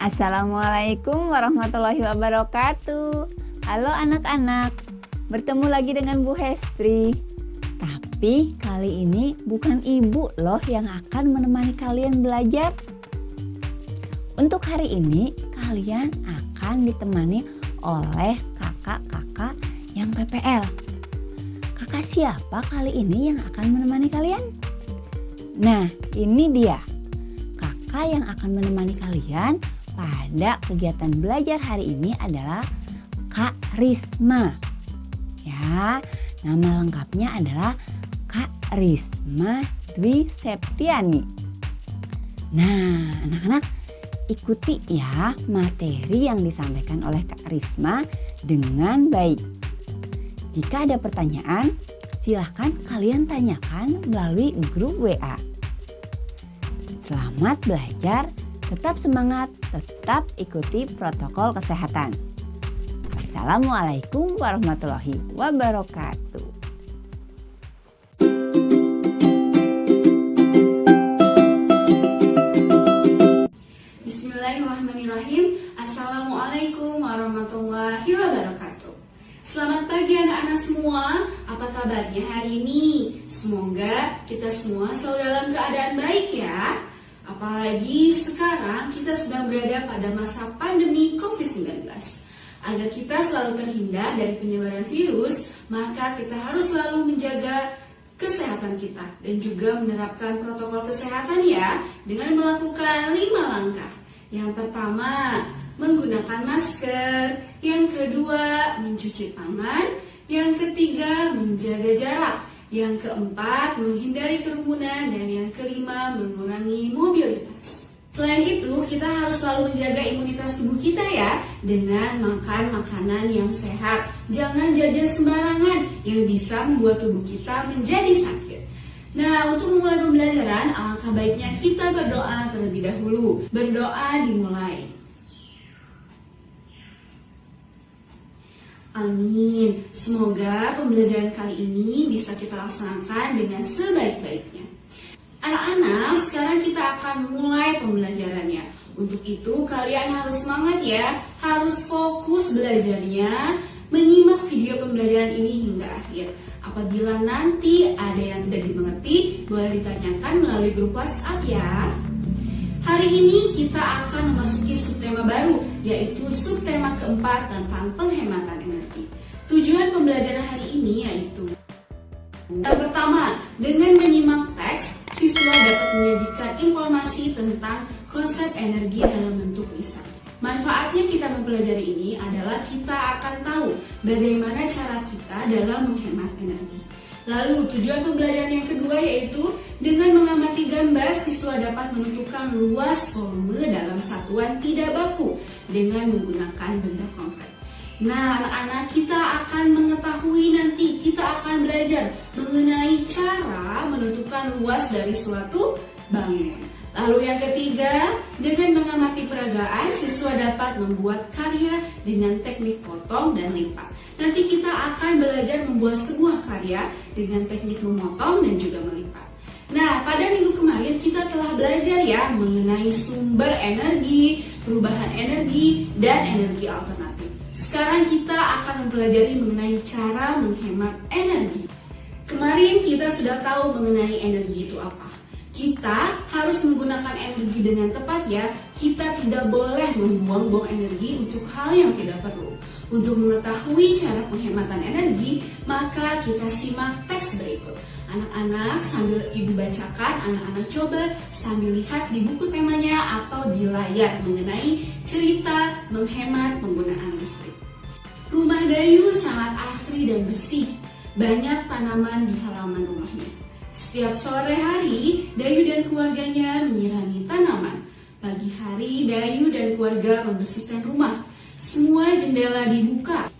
Assalamualaikum warahmatullahi wabarakatuh. Halo anak-anak, bertemu lagi dengan Bu Hestri. Tapi kali ini bukan ibu loh yang akan menemani kalian belajar. Untuk hari ini kalian akan ditemani oleh kakak-kakak yang PPL. Kakak siapa kali ini yang akan menemani kalian? Nah, ini dia. Kakak yang akan menemani kalian pada kegiatan belajar hari ini adalah Kak Risma. Ya, nama lengkapnya adalah Kak Risma Dwi Septiani. Nah, anak-anak ikuti ya materi yang disampaikan oleh Kak Risma dengan baik. Jika ada pertanyaan, silahkan kalian tanyakan melalui grup WA. Selamat belajar, tetap semangat, tetap ikuti protokol kesehatan. Assalamualaikum warahmatullahi wabarakatuh. Bismillahirrahmanirrahim. Assalamualaikum warahmatullahi wabarakatuh. Selamat pagi anak-anak semua. Apa kabarnya hari ini? Semoga kita semua selalu dalam keadaan baik ya. Apalagi sekarang kita sedang berada pada masa pandemi COVID-19. Agar kita selalu terhindar dari penyebaran virus, maka kita harus selalu menjaga kesehatan kita dan juga menerapkan protokol kesehatan ya, dengan melakukan 5 langkah. Yang pertama, menggunakan masker. Yang kedua, mencuci tangan. Yang ketiga, menjaga jarak. Yang keempat, menghindari kerumunan. Dan yang kelima, mengurangi mobilitas. Selain itu, kita harus selalu menjaga imunitas tubuh kita ya, dengan makan makanan yang sehat. Jangan jajan sembarangan yang bisa membuat tubuh kita menjadi sakit. Nah, untuk memulai pembelajaran, alangkah baiknya kita berdoa terlebih dahulu. Berdoa dimulai. Amin. Semoga pembelajaran kali ini bisa kita laksanakan dengan sebaik-baiknya. Anak-anak, sekarang kita akan mulai pembelajarannya. Untuk itu, kalian harus semangat ya, harus fokus belajarnya, menyimak video pembelajaran ini hingga akhir. Apabila nanti ada yang tidak dimengerti, boleh ditanyakan melalui grup WhatsApp ya. Hari ini kita akan memasuki subtema baru, yaitu subtema keempat tentang penghematan energi. Tujuan pembelajaran hari ini yaitu: yang pertama, dengan menyimak teks, siswa dapat menyajikan informasi tentang konsep energi dalam bentuk lisan. Manfaatnya kita mempelajari ini adalah kita akan tahu bagaimana cara kita dalam menghemat energi. Lalu tujuan pembelajaran yang kedua yaitu dengan mengamati gambar, siswa dapat menentukan luas volume dalam satuan tidak baku dengan menggunakan benda konkret. Nah, anak-anak, kita akan mengetahui nanti, kita akan belajar mengenai cara menentukan luas dari suatu bangunan. Lalu yang ketiga, dengan mengamati peragaan, siswa dapat membuat karya dengan teknik potong dan lipat. Nanti kita akan belajar membuat sebuah karya dengan teknik memotong dan juga melipat. Nah, pada minggu kemarin kita telah belajar ya mengenai sumber energi, perubahan energi, dan energi alternatif. Sekarang kita akan mempelajari mengenai cara menghemat energi. Kemarin kita sudah tahu mengenai energi itu apa. Kita harus menggunakan energi dengan tepat ya. Kita tidak boleh membuang-buang energi untuk hal yang tidak perlu. Untuk mengetahui cara penghematan energi, maka kita simak teks berikut. Anak-anak, sambil ibu bacakan, anak-anak coba sambil lihat di buku temanya atau di layar mengenai cerita menghemat penggunaan listrik. Rumah Dayu sangat asri dan bersih. Banyak tanaman di halaman rumahnya. Setiap sore hari, Dayu dan keluarganya menyirami tanaman. Pagi hari, Dayu dan keluarga membersihkan rumah. Semua jendela dibuka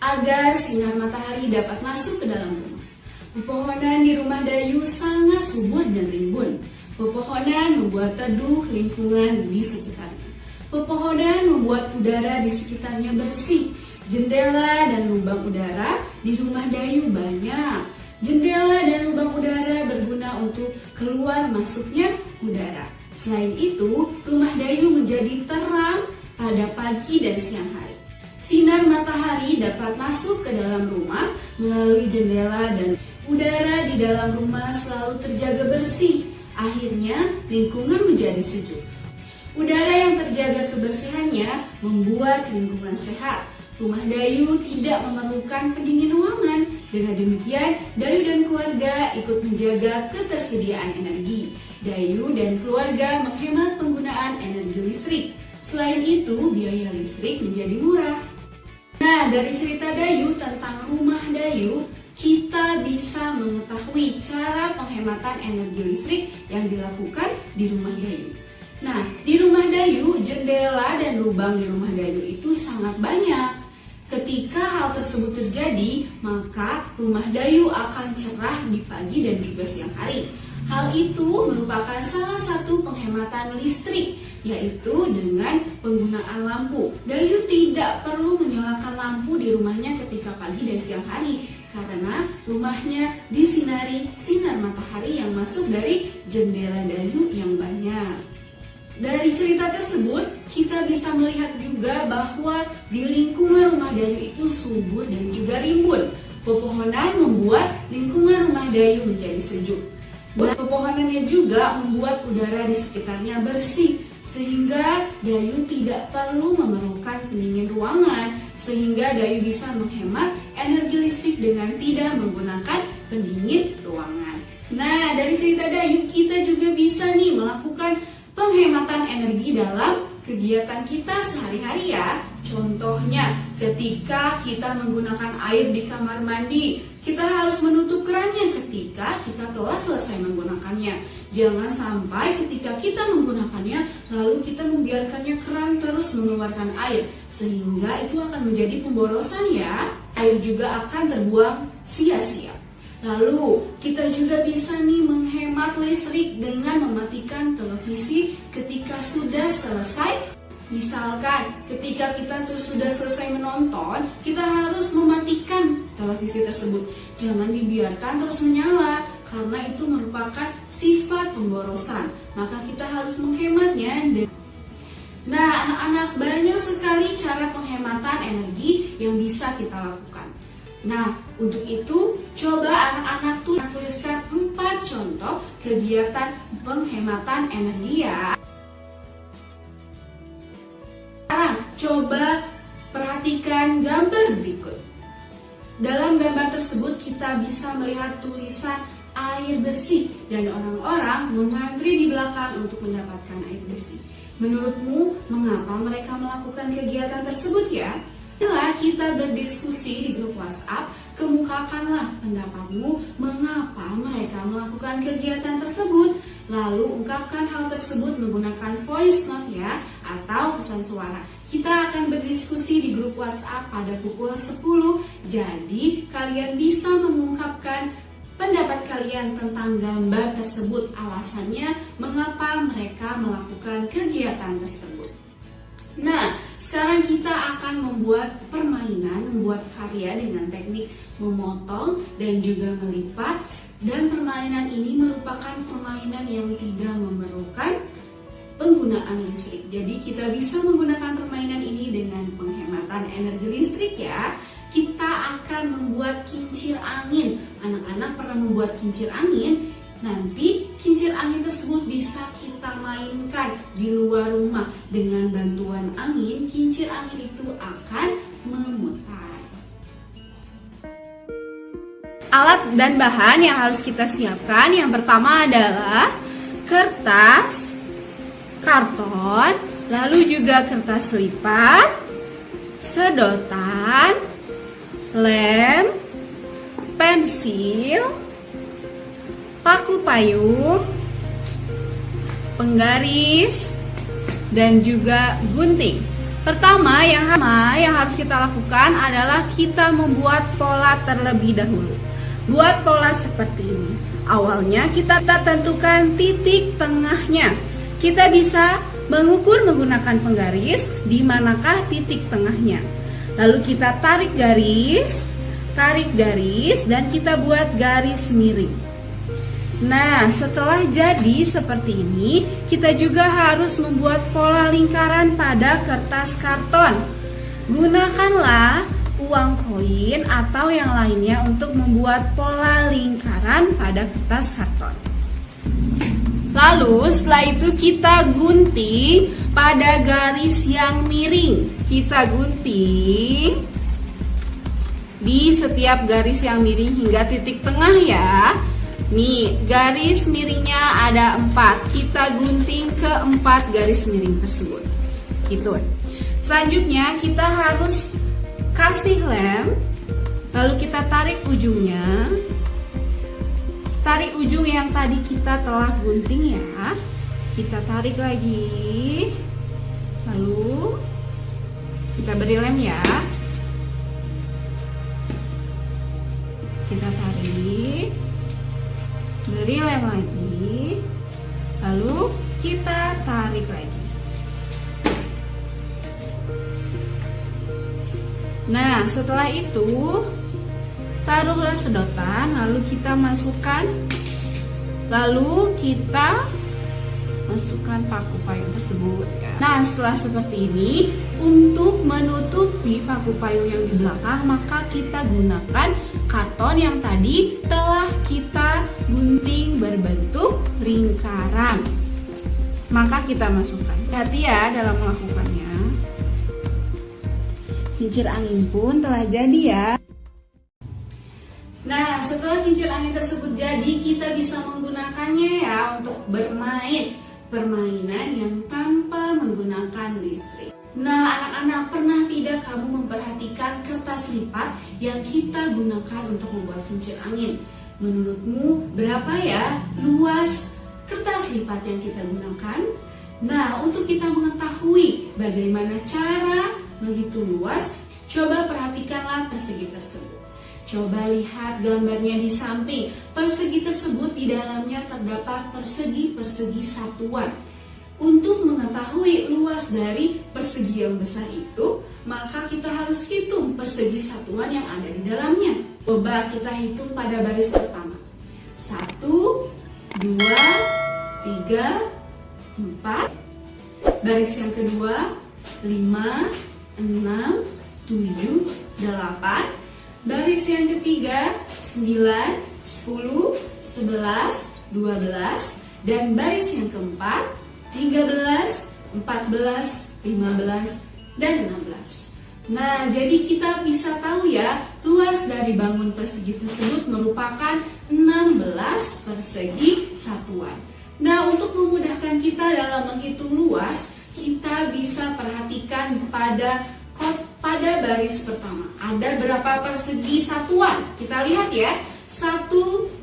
agar sinar matahari dapat masuk ke dalam rumah. Pepohonan di rumah Dayu sangat subur dan rimbun. Pepohonan membuat teduh lingkungan di sekitarnya. Pepohonan membuat udara di sekitarnya bersih. Jendela dan lubang udara di rumah Dayu banyak. Jendela dan lubang udara berguna untuk keluar masuknya udara. Selain itu, rumah dayu menjadi terang pada pagi dan siang hari. Sinar matahari dapat masuk ke dalam rumah melalui jendela dan udara di dalam rumah selalu terjaga bersih. Akhirnya, lingkungan menjadi sejuk. Udara yang terjaga kebersihannya membuat lingkungan sehat. Rumah dayu tidak memerlukan pendingin ruangan. Dengan demikian, dayu dan keluarga ikut menjaga ketersediaan energi. Dayu dan keluarga menghemat penggunaan energi listrik. Selain itu, biaya listrik menjadi murah. Nah, dari cerita dayu tentang rumah dayu, kita bisa mengetahui cara penghematan energi listrik yang dilakukan di rumah dayu. Nah, di rumah dayu, jendela dan lubang di rumah dayu itu sangat banyak. Ketika hal tersebut terjadi, maka rumah dayu akan cerah di pagi dan juga siang hari. Hal itu merupakan salah satu penghematan listrik, yaitu dengan penggunaan lampu. Dayu tidak perlu menyalakan lampu di rumahnya ketika pagi dan siang hari, karena rumahnya disinari sinar matahari yang masuk dari jendela dayu yang banyak. Dari cerita tersebut, kita bisa melihat juga bahwa di lingkungan rumah dayu itu subur dan juga rimbun. Pepohonan membuat lingkungan rumah dayu menjadi sejuk. Dan pepohonannya juga membuat udara di sekitarnya bersih, sehingga dayu tidak perlu memerlukan pendingin ruangan, sehingga dayu bisa menghemat energi listrik dengan tidak menggunakan pendingin ruangan. Nah, dari cerita dayu kita juga bisa nih melakukan penghematan energi dalam kegiatan kita sehari-hari ya. Contohnya, ketika kita menggunakan air di kamar mandi, kita harus menutup kerannya ketika kita telah selesai menggunakannya. Jangan sampai ketika kita menggunakannya, lalu kita membiarkannya keran terus mengeluarkan air, sehingga itu akan menjadi pemborosan ya. Air juga akan terbuang sia-sia. Lalu, kita juga bisa nih menghemat listrik dengan mematikan televisi ketika sudah selesai. Misalkan, ketika kita sudah selesai menonton, kita harus mematikan televisi tersebut. Jangan dibiarkan terus menyala, karena itu merupakan sifat pemborosan. Maka kita harus menghematnya. Nah, anak-anak, banyak sekali cara penghematan energi yang bisa kita lakukan. Nah, untuk itu, coba anak-anak tuliskan 4 contoh kegiatan penghematan energi ya. Sekarang, coba perhatikan gambar berikut. Dalam gambar tersebut, kita bisa melihat tulisan air bersih dan orang-orang mengantri di belakang untuk mendapatkan air bersih. Menurutmu, mengapa mereka melakukan kegiatan tersebut ya? Setelah kita berdiskusi di grup WhatsApp, kemukakanlah pendapatmu mengapa mereka melakukan kegiatan tersebut. Lalu ungkapkan hal tersebut menggunakan voice note ya, atau pesan suara. Kita akan berdiskusi di grup WhatsApp pada pukul 10. Jadi kalian bisa mengungkapkan pendapat kalian tentang gambar tersebut, alasannya mengapa mereka melakukan kegiatan tersebut. Nah, sekarang kita akan membuat permainan, membuat karya dengan teknik memotong dan juga melipat. Dan permainan ini merupakan permainan yang tidak memerlukan penggunaan listrik. Jadi kita bisa menggunakan permainan ini dengan penghematan energi listrik ya. Kita akan membuat kincir angin. Anak-anak pernah membuat kincir angin? Nanti kincir angin tersebut bisa kita mainkan di luar rumah. Dengan bantuan angin, kincir angin itu akan memutar. Alat dan bahan yang harus kita siapkan, yang pertama adalah kertas, karton, lalu juga kertas lipat, sedotan, lem, pensil, paku payung, penggaris, dan juga gunting. Pertama yang harus kita lakukan adalah kita membuat pola terlebih dahulu. Buat pola seperti ini. Awalnya kita tentukan titik tengahnya. Kita bisa mengukur menggunakan penggaris di manakah titik tengahnya. Lalu kita tarik garis, dan kita buat garis miring. Nah, setelah jadi seperti ini, kita juga harus membuat pola lingkaran pada kertas karton. Gunakanlah uang koin atau yang lainnya untuk membuat pola lingkaran pada kertas karton. Lalu setelah itu kita gunting pada garis yang miring. Kita gunting di setiap garis yang miring hingga titik tengah ya. Nih, garis miringnya ada 4. Kita gunting ke 4 garis miring tersebut. Gitu. Selanjutnya kita harus kasih lem. Lalu kita tarik ujungnya. Tarik ujung yang tadi kita telah gunting ya. Kita tarik lagi. Lalu kita beri lem ya. Kita tarik. Beri lem lagi. Lalu kita tarik lagi. Nah, setelah itu taruhlah sedotan, lalu kita masukkan. Lalu kita masukkan paku payung tersebut ya. Nah, setelah seperti ini, untuk menutupi paku payung yang di belakang, maka kita gunakan karton yang tadi telah kita gunting berbentuk lingkaran. Maka kita masukkan. Hati ya dalam melakukannya. Kincir angin pun telah jadi ya. Nah, setelah kincir angin tersebut jadi, kita bisa menggunakannya ya untuk bermain permainan yang tanpa menggunakan listrik. Nah, anak-anak, pernah tidak kamu memperhatikan kertas lipat yang kita gunakan untuk membuat kincir angin? Menurutmu berapa ya luas kertas lipat yang kita gunakan? Nah, untuk kita mengetahui bagaimana cara menghitung luas, coba perhatikanlah persegi tersebut. Coba lihat gambarnya di samping. Persegi tersebut di dalamnya terdapat persegi-persegi satuan. Untuk mengetahui luas dari persegi yang besar itu, maka kita harus hitung persegi satuan yang ada di dalamnya. Coba kita hitung pada baris pertama. 1, 2, 3, 4. Baris yang kedua 5, 6, 7, 8. Baris yang ketiga 9, 10, 11, 12. Dan baris yang keempat 13, 14, 15, dan 16. Nah, jadi kita bisa tahu ya, luas dari bangun persegi tersebut merupakan 16 persegi satuan. Nah, untuk memudahkan kita dalam menghitung luas, kita bisa perhatikan pada baris pertama. Ada berapa persegi satuan? Kita lihat ya, 1,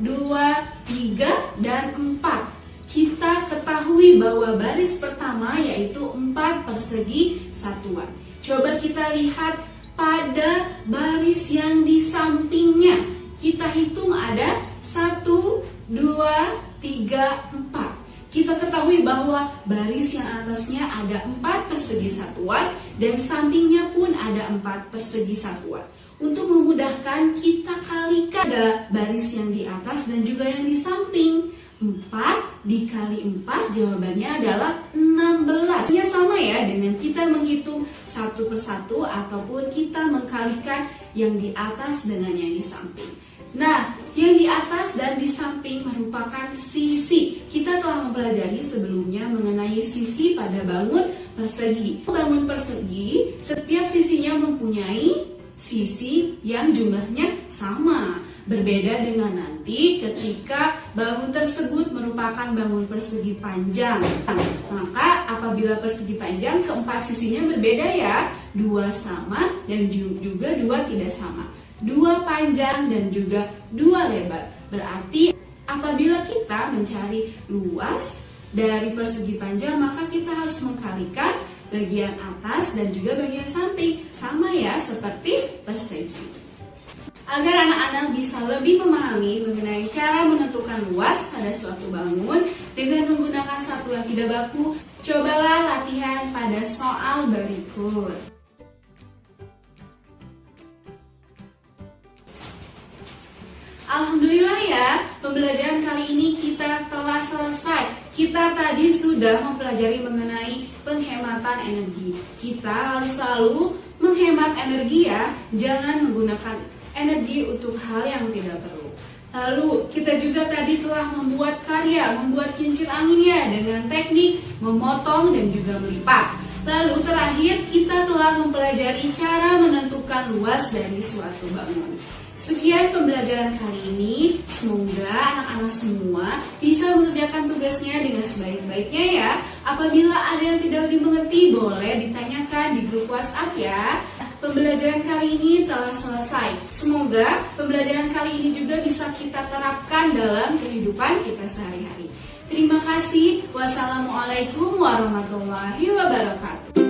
2, 3, dan 4. Kita ketahui bahwa baris pertama yaitu 4 persegi satuan. Coba kita lihat pada baris yang di sampingnya. Kita hitung ada 1, 2, 3, 4. Kita ketahui bahwa baris yang atasnya ada 4 persegi satuan dan sampingnya pun ada 4 persegi satuan. Untuk memudahkan, kita kalikan ada baris yang di atas dan juga yang di samping. 4 dikali 4 jawabannya adalah 16. Ini sama ya dengan kita menghitung satu persatu ataupun kita mengkalikan yang di atas dengan yang di samping. Nah, yang di atas dan di samping merupakan sisi. Kita telah mempelajari sebelumnya mengenai sisi pada bangun persegi. Bangun persegi, setiap sisinya mempunyai sisi yang jumlahnya sama. Berbeda dengan nanti ketika bangun tersebut merupakan bangun persegi panjang. Maka apabila persegi panjang, keempat sisinya berbeda ya. 2 sama dan juga 2 tidak sama. 2 panjang dan juga 2 lebar. Berarti apabila kita mencari luas dari persegi panjang, maka kita harus mengkalikan bagian atas dan juga bagian samping. Sama ya seperti persegi. Agar anak-anak bisa lebih memahami mengenai cara menentukan luas pada suatu bangun dengan menggunakan satuan tidak baku, cobalah latihan pada soal berikut. Alhamdulillah ya, pembelajaran kali ini kita telah selesai. Kita tadi sudah mempelajari mengenai penghematan energi. Kita harus selalu menghemat energi ya, jangan menggunakan energi untuk hal yang tidak perlu. Lalu kita juga tadi telah membuat karya, membuat kincir anginnya dengan teknik memotong dan juga melipat. Lalu terakhir kita telah mempelajari cara menentukan luas dari suatu bangunan. Sekian pembelajaran kali ini, semoga anak-anak semua bisa mengerjakan tugasnya dengan sebaik-baiknya ya. Apabila ada yang tidak dimengerti, boleh ditanyakan di grup WhatsApp ya. Pembelajaran kali ini telah selesai. Semoga pembelajaran kali ini juga bisa kita terapkan dalam kehidupan kita sehari-hari. Terima kasih. Wassalamualaikum warahmatullahi wabarakatuh.